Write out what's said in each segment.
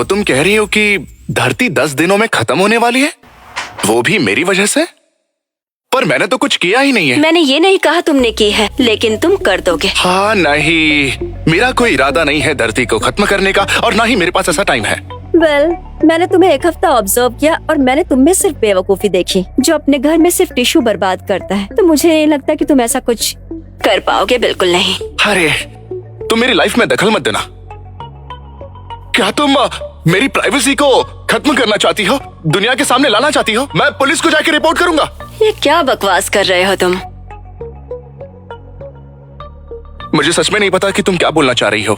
तो तुम कह रही हो कि धरती 10 दिनों में खत्म होने वाली है, वो भी मेरी वजह से? पर मैंने तो कुछ किया ही नहीं है। मैंने ये नहीं कहा तुमने की है, लेकिन तुम कर दोगे। हाँ नहीं, मेरा कोई इरादा नहीं है धरती को खत्म करने का, और ना ही मेरे पास ऐसा टाइम है। मैंने तुम्हें एक हफ्ता ऑब्जर्व किया और मैंने तुम में सिर्फ बेवकूफी देखी, जो अपने घर में सिर्फ टिश्यू बर्बाद करता है। तो मुझे नहीं लगता कि तुम ऐसा कुछ कर पाओगे, बिल्कुल नहीं। अरे तुम मेरी लाइफ में दखल मत देना। क्या तुम मेरी प्राइवेसी को खत्म करना चाहती हो, दुनिया के सामने लाना चाहती हो? मैं पुलिस को जाके रिपोर्ट करूंगा। ये क्या बकवास कर रहे हो तुम? मुझे सच में नहीं पता कि तुम क्या बोलना चाह रही हो,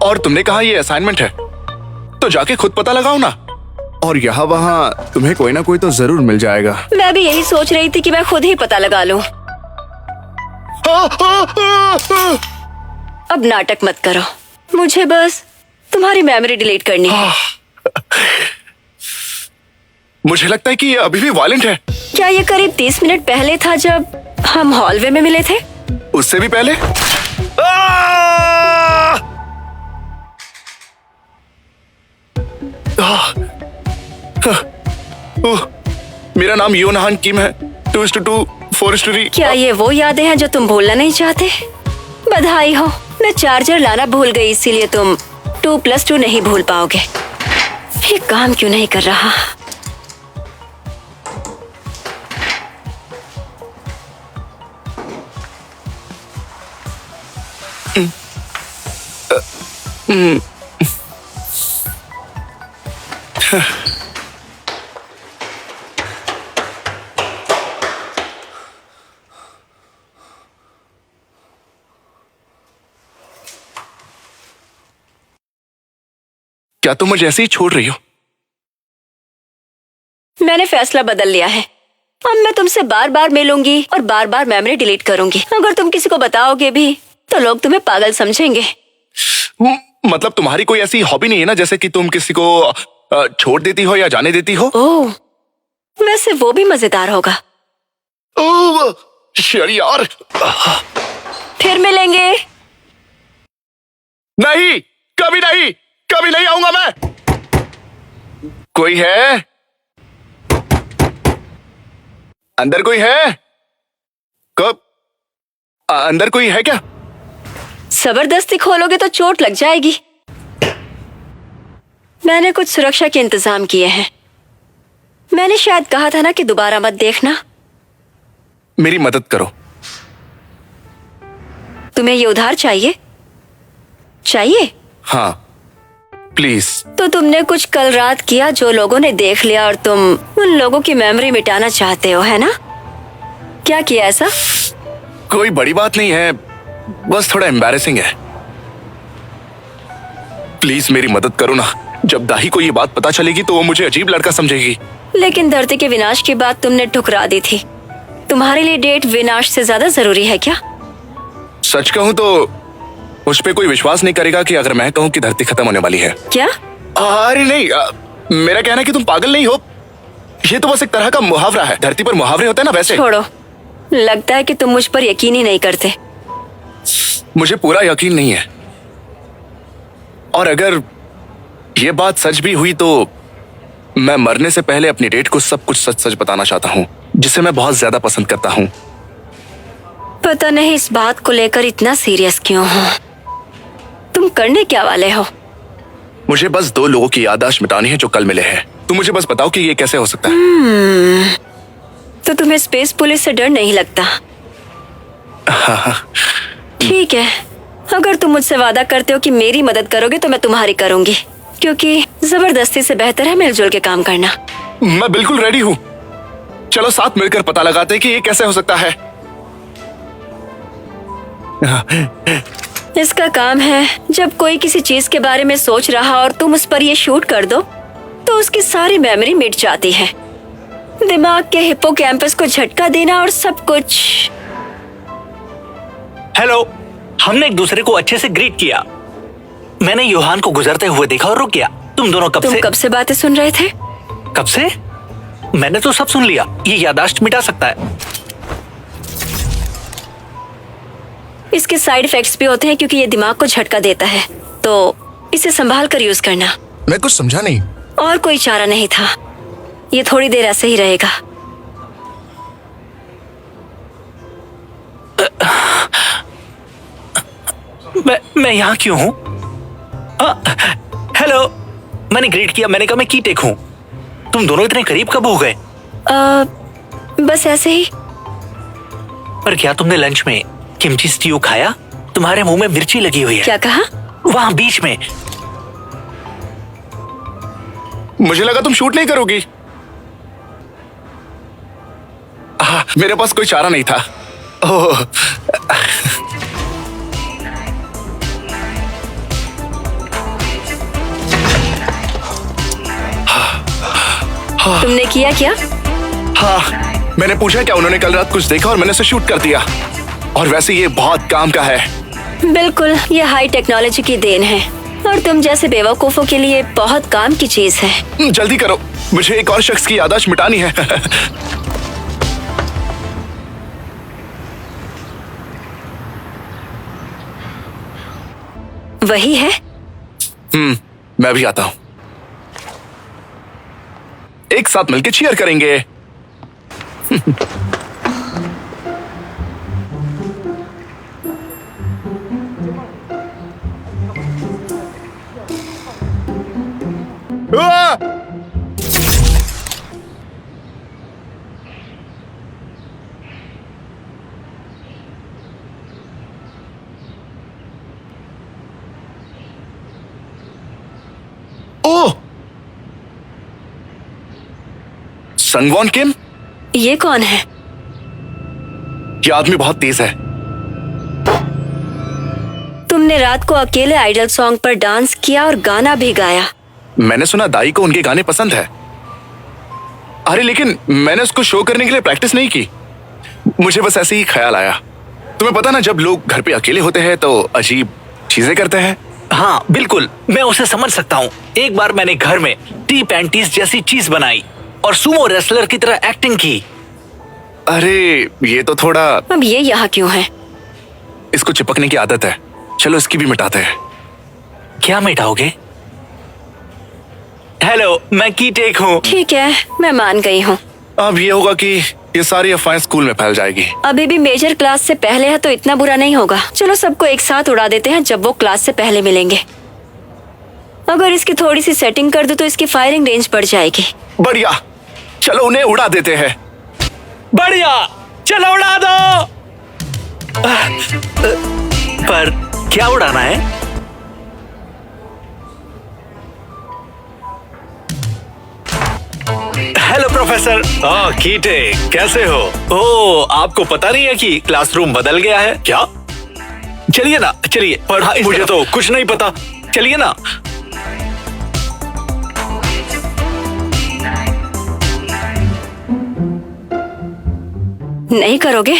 और तुमने कहा ये असाइनमेंट है, तो जाके खुद पता लगाओ ना। और यहाँ वहाँ तुम्हें कोई ना कोई तो जरूर मिल जाएगा। मैं भी यही सोच रही थी कि मैं खुद ही पता लगा लूं। अब नाटक मत करो, मुझे बस तुम्हारी मेमोरी डिलीट करनी है। मुझे लगता है कि ये अभी भी वायलेंट है। क्या ये करीब 30 मिनट पहले था जब हम हॉलवे में मिले थे? उससे भी पहले? मेरा नाम योनहान किम है। 2:2 4:3। क्या ये वो यादें हैं जो तुम भूलना नहीं चाहते? बधाई हो, मैं चार्जर लाना भूल गई, इसीलिए तुम 2+2 नहीं भूल पाओगे। ये काम क्यों नहीं कर रहा? क्या तुम मुझे ऐसे ही छोड़ रही हो? मैंने फैसला बदल लिया है। अब मैं तुमसे बार बार मिलूंगी और बार बार मेमोरी डिलीट करूंगी। अगर तुम किसी को बताओगे भी तो लोग तुम्हें पागल समझेंगे। मतलब तुम्हारी कोई ऐसी हॉबी नहीं है ना, जैसे कि तुम किसी को छोड़ देती हो या जाने देती हो? ओह, वैसे वो भी मजेदार होगा। ओह यार, फिर मिलेंगे। नहीं, कभी नहीं, कभी नहीं आऊंगा मैं। कोई है? अंदर कोई है? कब? अंदर कोई है क्या? जबरदस्ती खोलोगे तो चोट लग जाएगी। मैंने कुछ सुरक्षा के इंतजाम किए हैं। मैंने शायद कहा था ना कि दोबारा मत देखना। मेरी मदद करो। तुम्हें ये उधार चाहिए? हाँ प्लीज। तो तुमने कुछ कल रात किया जो लोगों ने देख लिया, और तुम उन लोगों की मेमोरी मिटाना चाहते हो, है ना? क्या किया ऐसा? कोई बड़ी बात नहीं है, बस थोड़ा एम्बैरेसिंग है। प्लीज मेरी मदद करो ना। जब दाही को ये बात पता चलेगी तो वो मुझे अजीब लड़का समझेगी। लेकिन धरती के विनाश की बात तुमने ठुकरा दी थी। तुम्हारे लिए डेट विनाश से ज्यादा जरूरी है क्या? सच कहूं तो उस पे कोई विश्वास नहीं करेगा कि अगर मैं कहूं कि धरती खत्म होने वाली है। क्या? अरे नहीं, मेरा कहना है कि तुम पागल नहीं हो। ये तो बस एक तरह का मुहावरा है। धरती पर मुहावरे होते हैं ना, वैसे। छोड़ो, लगता है कि तुम मुझ पर यकीन ही नहीं करते। मुझे पूरा यकीन नहीं है, और अगर ये बात सच भी हुई तो मैं मरने से पहले अपनी डेट को सब कुछ सच सच बताना चाहता हूँ, जिसे मैं बहुत ज्यादा पसंद करता हूँ। पता नहीं इस बात को लेकर इतना सीरियस क्यों हो। तुम करने क्या वाले हो? मुझे बस 2 लोगों की याददाश्त मिटानी है जो कल मिले हैं। तुम मुझे बस बताओ कि ये कैसे हो सकता है। तो तुम्हें स्पेस पुलिस से डर नहीं लगता? ठीक है, अगर तुम मुझसे वादा करते हो कि मेरी मदद करोगे तो मैं तुम्हारी करूंगी, क्योंकि जबरदस्ती से बेहतर है मिलजुल के काम करना। मैं बिल्कुल रेडी हूँ। चलो साथ मिलकर पता लगाते हैं कि ये कैसे हो सकता है। इसका काम है, जब कोई किसी चीज के बारे में सोच रहा और तुम उस पर ये शूट कर दो तो उसकी सारी मेमोरी मिट जाती है। दिमाग के हिप्पोकैम्पस को झटका देना और सब कुछ। हेलो, हमने एक दूसरे को अच्छे से ग्रीट किया। मैंने योहान को गुजरते हुए देखा और रुक गया। तुम दोनों कब से बातें सुन रहे थे? कब से? मैंने तो सब सुन लिया। ये याददाश्त मिटा सकता है। इसके साइड इफेक्ट्स भी होते हैं क्योंकि ये दिमाग को झटका देता है, तो इसे संभाल कर यूज करना। मैं कुछ समझा नहीं। और कोई चारा नहीं था, ये थोड़ी देर ऐसे ही रहेगा। मैं यहाँ क्यों हूँ? हेलो, मैंने ग्रीट किया, मैंने कहा मैं कीटेक हूँ। तुम दोनों इतने करीब कब हो गए? बस ऐसे ही। पर क्या तुमने लंच में किमची स्ट्यू खाया? तुम्हारे मुंह में मिर्ची लगी हुई है। क्या कहा? वहाँ बीच में। मुझे लगा तुम शूट नहीं करोगी। मेरे पास कोई चारा नहीं था। ओह, तुमने किया क्या? हाँ, मैंने पूछा क्या उन्होंने कल रात कुछ देखा और मैंने उसे शूट कर दिया। और वैसे ये बहुत काम का है। बिल्कुल, ये हाई टेक्नोलॉजी की देन है और तुम जैसे बेवकूफों के लिए बहुत काम की चीज है। जल्दी करो, मुझे एक और शख्स की याददाश्त मिटानी है। वही है। मैं भी आता हूं। एक साथ मिलकर चीयर करेंगे। ओह, संगवॉन किम? ये कौन है? ये आदमी बहुत तेज है। तुमने रात को अकेले आइडल सॉन्ग पर डांस किया और गाना भी गाया। मैंने सुना दाई को उनके गाने पसंद है। अरे लेकिन मैंने उसको शो करने के लिए प्रैक्टिस नहीं की। मुझे बस ऐसे ही ख्याल आया। तुम्हें पता ना, जब लोग घर पे अकेले होते हैं तो अजीब चीजें करते हैं। हाँ बिल्कुल, मैं उसे समझ सकता हूँ। एक बार मैंने घर में टी पैंटीज जैसी चीज बनाई और सुमो रेसलर की तरह एक्टिंग की। अरे ये तो थोड़ा। अब ये यहाँ क्यों है? इसको चिपकने की आदत है। चलो इसकी भी मिटाते हैं। क्या मिटाओगे? हेलो, मैं कीटेक हूँ। ठीक है, मैं मान गई हूँ। अब ये होगा कि ये सारी अफवाहें स्कूल में फैल जाएगी। अभी भी मेजर क्लास से पहले है तो इतना बुरा नहीं होगा। चलो सबको एक साथ उड़ा देते हैं जब वो क्लास से पहले मिलेंगे। अगर इसकी थोड़ी सी सेटिंग कर दो तो इसकी फायरिंग रेंज बढ़ जाएगी। बढ़िया, चलो उन्हें उड़ा देते हैं। बढ़िया, चलो उड़ा दो। पर क्या उड़ाना है? Hello professor. कीटेक, कैसे हो? ओह, आपको पता नहीं है कि क्लासरूम बदल गया है क्या? चलिए ना, चलिए। पर मुझे तो कुछ नहीं पता। चलिए ना। नहीं करोगे?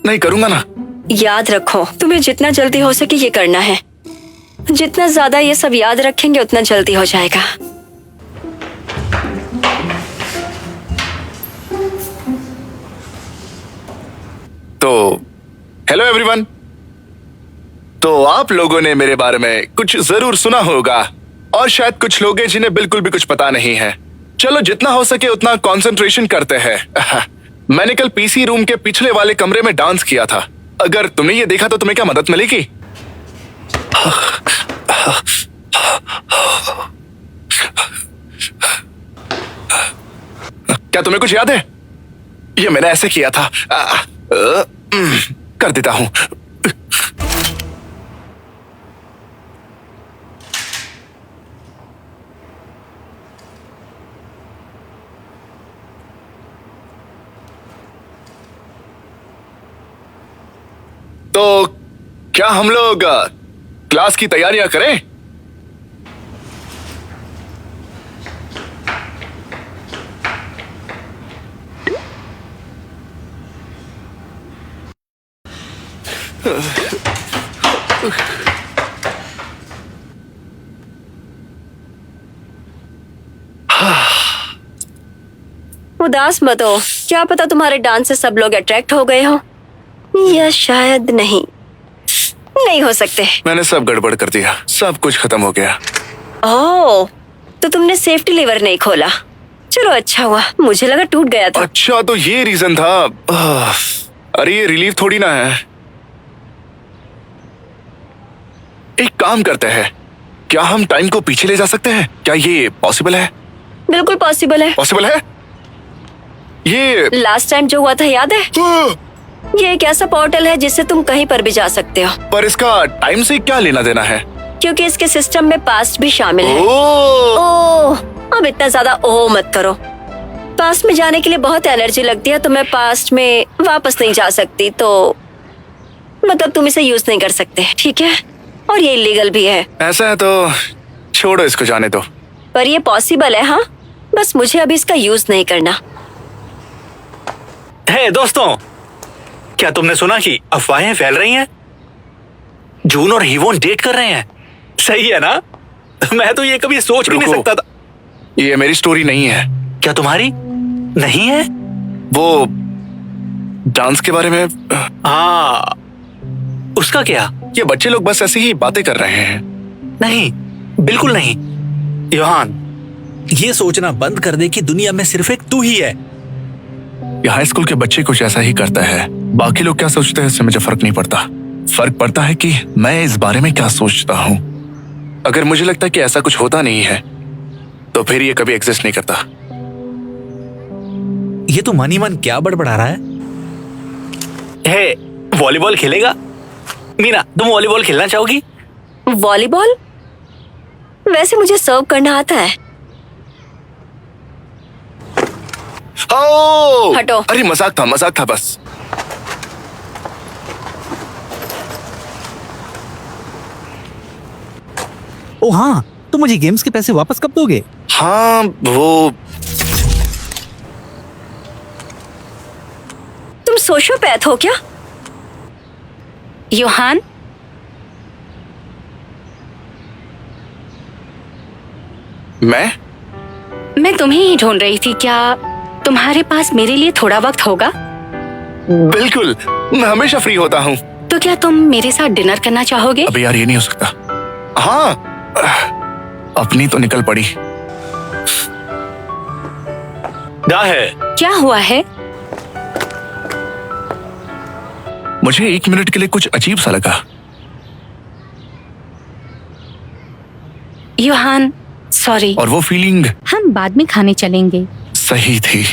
नहीं करूंगा ना। याद रखो, तुम्हें जितना जल्दी हो सके ये करना है। जितना ज्यादा ये सब याद रखेंगे उतना जल्दी हो जाएगा। तो हेलो एवरीवन। तो आप लोगों ने मेरे बारे में कुछ जरूर सुना होगा और शायद कुछ लोग हैं जिन्हें बिल्कुल भी कुछ पता नहीं है। चलो जितना हो सके उतना कंसंट्रेशन करते हैं। मैंने कल पीसी रूम के पिछले वाले कमरे में डांस किया था। अगर तुमने ये देखा तो तुम्हें क्या मदद मिलेगी? क्या तुम्हें कुछ याद है? ये मैंने ऐसे किया था। कर देता हूं। तो क्या हम लोग क्लास की तैयारियां करें? उदास मत हो। क्या पता तुम्हारे डांस से सब लोग अट्रैक्ट हो गए हो, या शायद नहीं। नहीं हो सकते। मैंने सब गड़बड़ कर दिया। सब कुछ खत्म हो गया। ओह, तो तुमने सेफ्टी लीवर नहीं खोला। चलो अच्छा हुआ, मुझे लगा टूट गया था। अच्छा तो ये रीजन था। अरे ये रिलीफ थोड़ी ना है। एक काम करते हैं, क्या हम टाइम को पीछे ले जा सकते हैं? क्या ये पॉसिबल है? बिल्कुल पॉसिबल है। पॉसिबल है ये। लास्ट टाइम जो हुआ था याद है? आह! ये एक ऐसा पोर्टल है जिससे तुम कहीं पर भी जा सकते हो, पर इसका टाइम से क्या लेना देना है? क्योंकि इसके सिस्टम में पास्ट भी शामिल है। ओह! ओह, अब इतना ज्यादा ओह मत करो। पास्ट में जाने के लिए बहुत एनर्जी लगती है, तो मैं पास्ट में वापस नहीं जा सकती, तो मतलब तुम इसे यूज नहीं कर सकते, ठीक है? और ये इलीगल भी है। ऐसा है तो छोड़ो, इसको जाने दो। पर ये पॉसिबल है, हाँ, बस मुझे अभी इसका यूज नहीं करना। हे दोस्तों, क्या तुमने सुना कि अफवाहें फैल रही हैं? जून और हीवोन डेट कर रहे हैं। सही है ना? मैं तो ये कभी सोच भी नहीं रुको। सकता था। ये मेरी स्टोरी नहीं है। क्या तुम्हारी नहीं है? वो डांस के बारे में। हाँ, उसका क्या? ये बच्चे लोग बस ऐसे ही बातें कर रहे हैं। नहीं, बिल्कुल नहीं। योहान, ये सोचना बंद कर दे कि दुनिया में सिर्फ एक तू ही है। ये हाई स्कूल के बच्चे कुछ ऐसा ही करता है। बाकी लोग क्या सोचते हैं इससे मुझे फर्क नहीं पड़ता। फर्क पड़ता है कि मैं इस बारे में क्या सोचता हूँ। अगर मुझे लगता है कि ऐसा कुछ होता नहीं है तो फिर ये कभी एग्जिस्ट नहीं करता। ये तो मन ही मन क्या बड़बड़ा रहा है? हे, वॉलीबॉल खेलेगा? मीना, तुम वॉलीबॉल खेलना चाहोगी? वॉलीबॉल? वैसे मुझे सर्व करना आता है। ओह! हटो। अरे मजाक था बस। ओ हाँ, तो मुझे गेम्स के पैसे वापस कब दोगे? हाँ वो तुम सोशियोपैथ हो क्या? योहान, मैं तुम्हें ही ढूंढ रही थी। क्या तुम्हारे पास मेरे लिए थोड़ा वक्त होगा? बिल्कुल, मैं हमेशा फ्री होता हूँ। तो क्या तुम मेरे साथ डिनर करना चाहोगे? अबे यार ये नहीं हो सकता। हाँ, अपनी तो निकल पड़ी। क्या है? क्या हुआ है? मुझे 1 मिनट के लिए कुछ अजीब सा लगा। योहान, सॉरी। और वो फीलिंग हम बाद में खाने चलेंगे। सही थी।